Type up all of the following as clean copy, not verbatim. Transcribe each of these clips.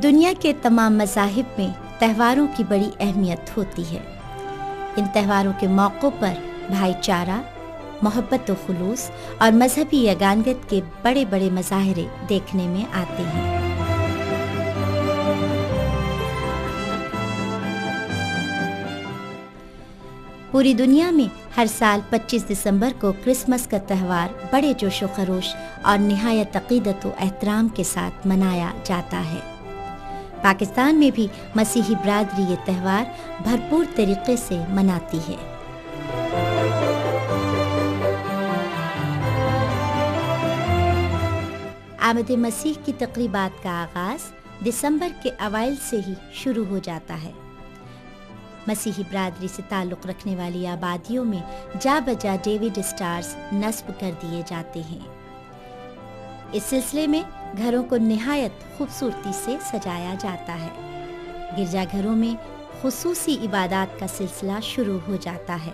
دنیا کے تمام مذاہب میں تہواروں کی بڑی اہمیت ہوتی ہے۔ ان تہواروں کے موقعوں پر بھائی چارہ، محبت و خلوص اور مذہبی یگانگت کے بڑے بڑے مظاہرے دیکھنے میں آتے ہیں۔ پوری دنیا میں ہر سال 25 دسمبر کو کرسمس کا تہوار بڑے جوش و خروش اور نہایت عقیدت و احترام کے ساتھ منایا جاتا ہے۔ پاکستان میں بھی مسیحی برادری یہ تہوار بھرپور طریقے سے مناتی ہے۔ آمد مسیح کی تقریبات کا آغاز دسمبر کے اوائل سے ہی شروع ہو جاتا ہے۔ مسیحی برادری سے تعلق رکھنے والی آبادیوں میں جا بجا ڈیوڈ اسٹارز نصب کر دیے جاتے ہیں۔ اس سلسلے میں گھروں کو نہایت خوبصورتی سے سجایا جاتا ہے۔ گرجا گھروں میں خصوصی عبادات کا سلسلہ شروع ہو جاتا ہے۔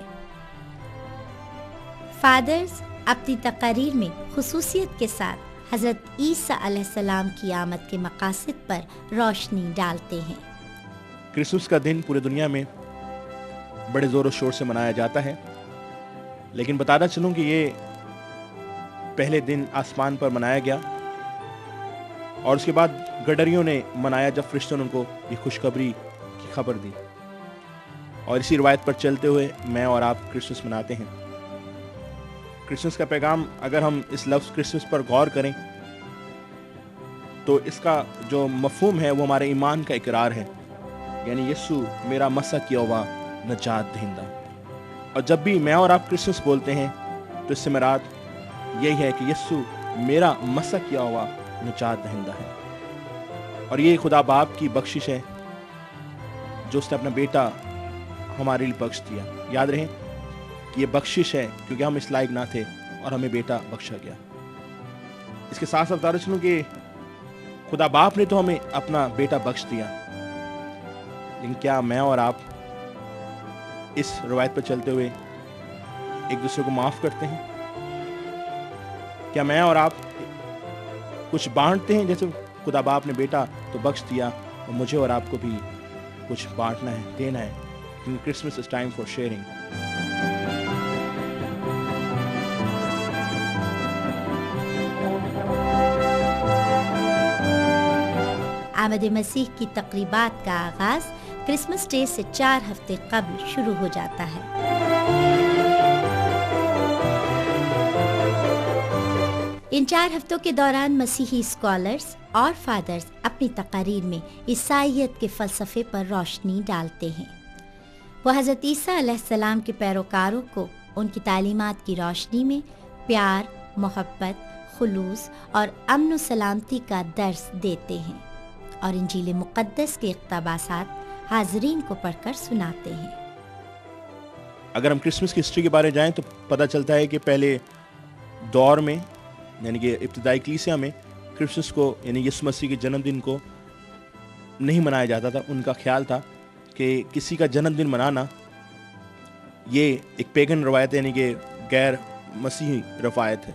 فادرز اپنی تقاریر میں خصوصیت کے ساتھ حضرت عیسیٰ علیہ السلام کی آمد کے مقاصد پر روشنی ڈالتے ہیں۔ کرسمس کا دن پورے دنیا میں بڑے زور و شور سے منایا جاتا ہے، لیکن بتانا چلوں کہ یہ پہلے دن آسمان پر منایا گیا اور اس کے بعد گڈریوں نے منایا جب فرشتوں نے ان کو یہ خوشخبری کی خبر دی، اور اسی روایت پر چلتے ہوئے میں اور آپ کرسمس مناتے ہیں۔ کرسمس کا پیغام، اگر ہم اس لفظ کرسمس پر غور کریں تو اس کا جو مفہوم ہے وہ ہمارے ایمان کا اقرار ہے، یعنی یسوع میرا مسیح کیا ہوا نجات دہندہ۔ اور جب بھی میں اور آپ کرسمس بولتے ہیں تو اس سے مراد یہی ہے کہ یسوع میرا مسیح کیا ہوا نجات دہندہ ہے، اور یہ خدا باپ کی بخشش ہے جو اس نے اپنا بیٹا ہمارے لیے بخش دیا۔ یاد رہیں کہ یہ بخشش ہے کیونکہ ہم اس لائق نہ تھے اور ہمیں بیٹا بخشا گیا۔ اس کے ساتھ ساتھ بتا چلوں کہ خدا باپ نے تو ہمیں اپنا بیٹا بخش دیا، لیکن کیا میں اور آپ اس روایت پر چلتے ہوئے ایک دوسرے کو معاف کرتے ہیں؟ کیا میں اور آپ کچھ بانٹتے ہیں؟ جیسے خدا باپ نے بیٹا تو بخش دیا، اور مجھے اور آپ کو بھی کچھ بانٹنا ہے، دینا ہے، کیونکہ Christmas is time for sharing. آمد مسیح کی تقریبات کا آغاز کرسمس ڈے سے 4 ہفتے قبل شروع ہو جاتا ہے۔ ان 4 ہفتوں کے دوران مسیحی اسکالرز اور فادرز اپنی تقاریر میں عیسائیت کے فلسفے پر روشنی ڈالتے ہیں۔ وہ حضرت عیسیٰ علیہ السلام کے پیروکاروں کو ان کی تعلیمات کی روشنی میں پیار، محبت، خلوص اور امن و سلامتی کا درس دیتے ہیں، اور انجیل مقدس کے اقتباسات حاضرین کو پڑھ کر سناتے ہیں۔ اگر ہم کرسمس کی ہسٹری کے بارے جائیں تو پتہ چلتا ہے کہ پہلے دور میں، یعنی کہ ابتدائی کلیسیا میں، کرسمس کو یعنی یسوع مسیح کے جنم دن کو نہیں منایا جاتا تھا۔ ان کا خیال تھا کہ کسی کا جنم دن منانا یہ ایک پیگن روایت ہے، یعنی کہ غیر مسیحی روایت ہے۔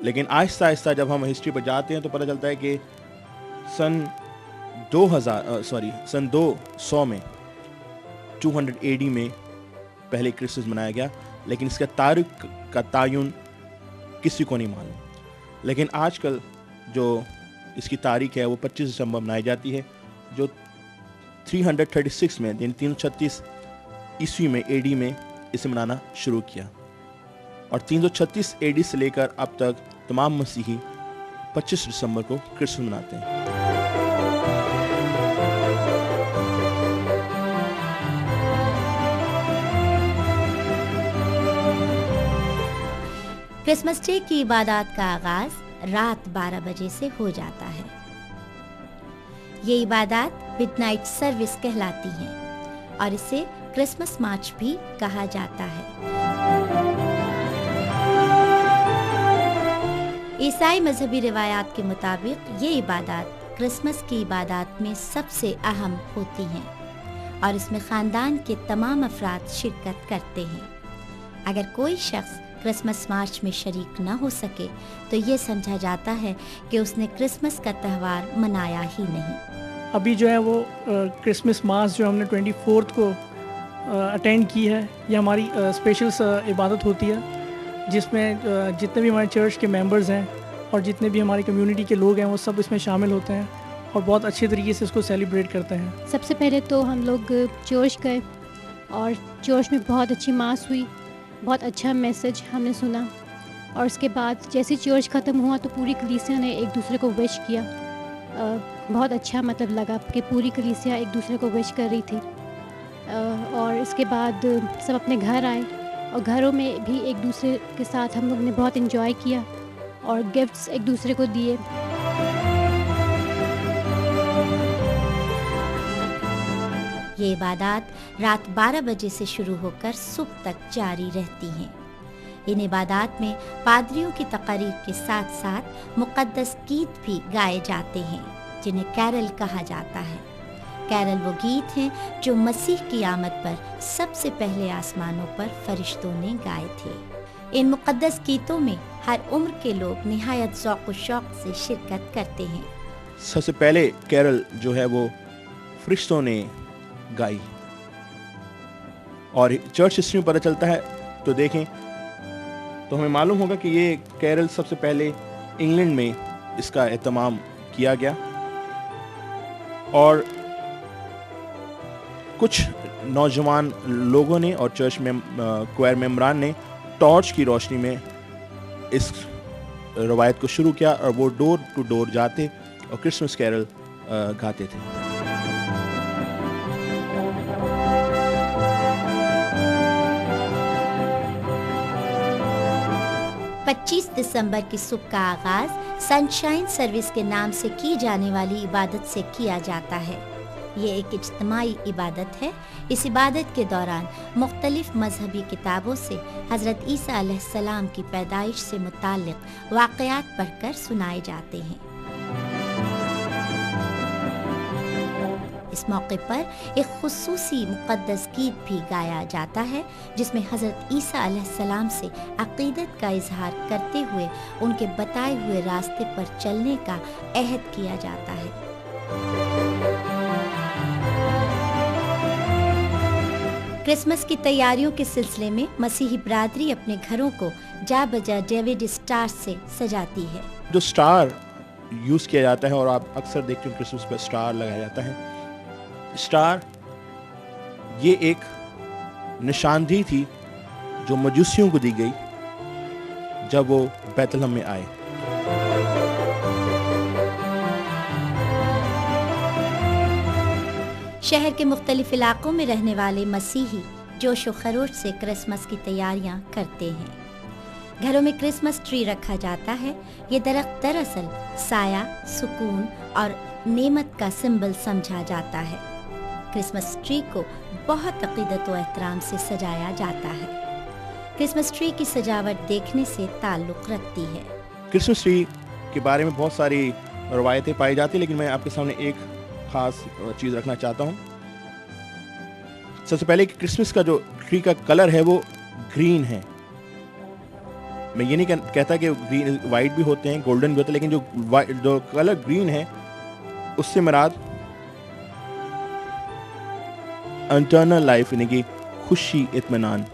لیکن آہستہ آہستہ جب ہم ہسٹری پر جاتے ہیں تو پتہ چلتا ہے کہ سن 200 میں 200 AD میں پہلے کرسمس منایا گیا، لیکن اس کا تاریخ کا تعین کسی کو نہیں معلوم۔ لیکن آج کل جو اس کی تاریخ ہے وہ 25 دسمبر منائی جاتی ہے، جو 336 میں یعنی 336 عیسوی میں AD میں اسے منانا شروع کیا، اور 336 AD سے لے کر اب تک تمام مسیحی 25 دسمبر کو کرسمس مناتے ہیں۔ کرسمس ڈے کی عبادات کا آغاز رات 12 بجے سے ہو جاتا ہے۔ یہ عبادات مڈ نائٹ سروس کہلاتی ہیں، اور اسے क्रिसमस मार्च भी कहा जाता है। ईसाई मजहबी रिवायात के मुताबिक ये इबादत क्रिसमस की इबादत में सबसे अहम होती हैं और इसमें ख़ानदान के तमाम अफराद शिरकत करते हैं। अगर कोई शख्स क्रिसमस मार्च में शरीक न हो सके तो ये समझा जाता है कि उसने क्रिसमस का त्यौहार मनाया ही नहीं। अभी जो है वो क्रिसमस मास जो हमने 24 को अटेंड की है, ये हमारी स्पेशल इबादत होती है जिसमें जितने भी हमारे चर्च के मेंबर्स हैं और जितने भी हमारी कम्युनिटी के लोग हैं वो सब इसमें शामिल होते हैं और बहुत अच्छे तरीके से इसको सेलिब्रेट करते हैं। सबसे पहले तो हम लोग चर्च गए और चर्च में बहुत अच्छी मास हुई, बहुत अच्छा मैसेज हमने सुना और उसके बाद जैसे चर्च ख़त्म हुआ तो पूरी कलीसिया ने एक दूसरे को विश किया। बहुत अच्छा मतलब लगा कि पूरी कलीसिया एक दूसरे को विश कर रही थी। और इसके बाद सब अपने घर आए और घरों में भी एक दूसरे के साथ हम लोग ने बहुत इन्जॉय किया और गिफ्ट्स एक दूसरे को दिए। ये इबादत रात 12 बजे से शुरू होकर सुबह तक जारी रहती हैं। इन इबादत में पादरियों की तकारीर के साथ साथ मुक़द्दस गीत भी गाए जाते हैं जिन्हें कैरल कहा जाता है। कैरल वो गीत हैं जो मसीह की आमद पर सबसे पहले आसमानों पर फरिश्तों ने गाए थे। इन मुक़द्दस गीतों में हर उम्र के लोग निहायत ज़ौक़ व शौक़ से शिरकत करते हैं। सबसे पहले कैरल जो है वो फरिश्तों ने गाई और चर्च हिस्ट्री में पता चलता है तो देखें तो हमें मालूम होगा कि ये कैरल सबसे पहले इंग्लैंड में इसका एहतमाम किया गया और कुछ नौजवान लोगों ने और चर्च में क्वायर मेंबरान ने टॉर्च की रोशनी में इस रवायत को शुरू किया और वो डोर टू डोर जाते और क्रिसमस कैरल गाते थे। 25 दिसंबर की सुबह का आगाज सनशाइन सर्विस के नाम से की जाने वाली इबादत से किया जाता है। ये एक इज्तिमाई इबादत है। इस इबादत के दौरान मुख्तलिफ मजहबी किताबों से हज़रत ईसा अलैहिस्सलाम की पैदाइश से मुताल्लिक़ वाक़यात पढ़कर सुनाए जाते हैं। इस मौके पर एक खुसूसी मुक़द्दस गीत भी गाया जाता है जिसमें हज़रत ईसा अलैहिस्सलाम से अक़ीदत का इजहार करते हुए उनके बताए हुए रास्ते पर चलने का अहद किया जाता है। क्रिसमस की तैयारियों के सिलसिले में मसीही बरादरी अपने घरों को जा बजा डेविड स्टार से सजाती है। जो स्टार यूज़ किया जाता है और आप अक्सर देखते हैं क्रिसमस पर स्टार लगाया जाता है। स्टार ये एक निशानदेही थी जो मजूसियों को दी गई जब वो बैतलहम में आए। शहर के मुख्तलिफ इलाकों में रहने वाले मसीही जोश व खरोश से क्रिसमस की तैयारियां करते हैं। घरों में क्रिसमस ट्री रखा जाता है। ये दरख्त दरअसल साया, सुकून और नेमत का सिंबल समझा जाता है। क्रिसमस ट्री को बहुत अक़ीदत व एहतराम से सजाया जाता है। क्रिसमस ट्री की सजावट देखने से ताल्लुक़ रखती है। क्रिसमस ट्री के बारे में बहुत सारी रवायतें पाई जाती हैं, लेकिन मैं आपके सामने एक ख़ास चीज़ रखना चाहता हूँ। सबसे पहले कि क्रिसमस का जो ट्री का कलर है वो ग्रीन है। मैं ये नहीं कहता कि ग्रीन वाइट भी होते हैं, गोल्डन भी होते हैं, लेकिन जो कलर ग्रीन है उससे मुराद इंटरनल लाइफ यानी कि खुशी, इत्मीनान